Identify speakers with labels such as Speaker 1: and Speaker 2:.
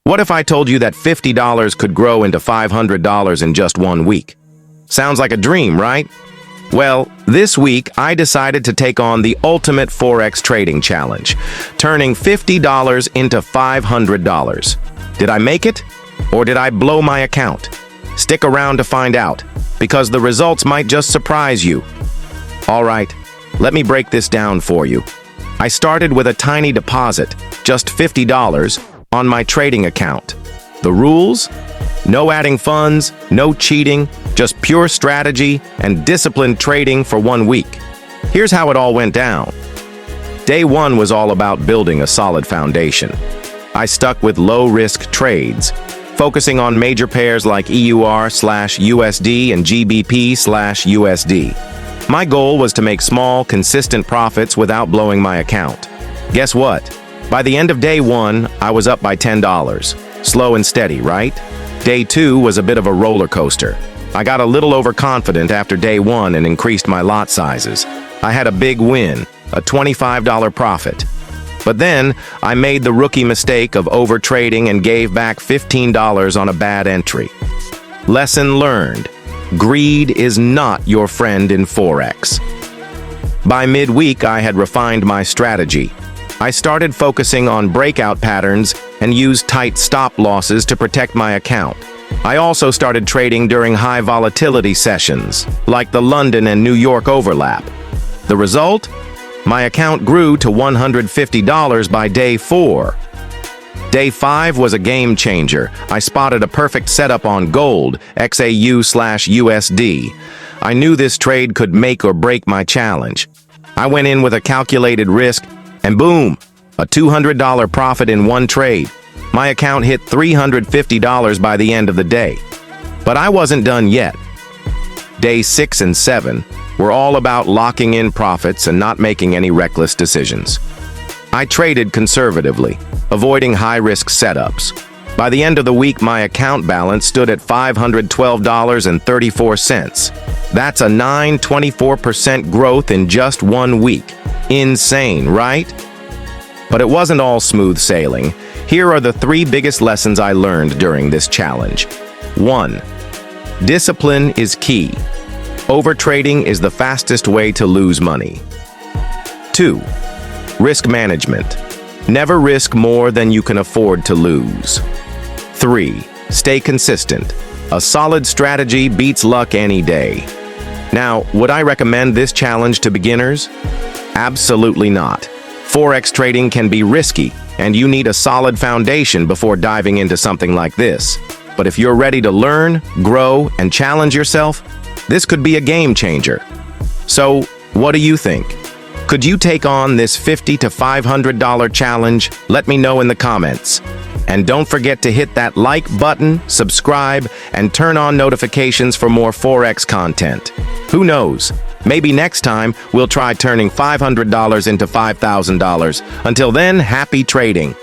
Speaker 1: What if I told you that $50 could grow into $500 in just 1 week? Sounds like a dream, right? Well, this week I decided to take on the ultimate Forex trading challenge, turning $50 into $500. Did I make it? Or did I blow my account? Stick around to find out, because the results might just surprise you. All right, let me break this down for you. I started with a tiny deposit, just $50, on my trading account. The rules? No adding funds, no cheating, just pure strategy and disciplined trading for 1 week. Here's how it all went down. Day 1 was all about building a solid foundation. I stuck with low-risk trades, focusing on major pairs like EUR/USD and GBP/USD. My goal was to make small, consistent profits without blowing my account. Guess what? By the end of day 1, I was up by $10. Slow and steady, right? Day 2 was a bit of a roller coaster. I got a little overconfident after day 1 and increased my lot sizes. I had a big win, a $25 profit. But then, I made the rookie mistake of overtrading and gave back $15 on a bad entry. Lesson learned. Greed is not your friend in Forex. By midweek, I had refined my strategy. I started focusing on breakout patterns and used tight stop losses to protect my account. I also started trading during high volatility sessions, like the London and New York overlap. The result? My account grew to $150 by day 4. Day 5 was a game changer. I spotted a perfect setup on gold, XAU/USD. I knew this trade could make or break my challenge. I went in with a calculated risk, and boom, a $200 profit in one trade. My account hit $350 by the end of the day. But I wasn't done yet. Day 6 and 7 were all about locking in profits and not making any reckless decisions. I traded conservatively, avoiding high-risk setups. By the end of the week, my account balance stood at $512.34. That's a 24% growth in just 1 week. Insane, right? But it wasn't all smooth sailing. Here are the 3 biggest lessons I learned during this challenge. 1. Discipline is key. Overtrading is the fastest way to lose money. 2. Risk management. Never risk more than you can afford to lose. 3. Stay consistent. A solid strategy beats luck any day. Now, would I recommend this challenge to beginners? Absolutely not. Forex trading can be risky, and you need a solid foundation before diving into something like this. But if you're ready to learn, grow, and challenge yourself, this could be a game changer. So, what do you think? Could you take on this $50 to $500 challenge? Let me know in the comments. And don't forget to hit that like button, subscribe, and turn on notifications for more Forex content. Who knows? Maybe next time we'll try turning $500 into $5,000. Until then, happy trading!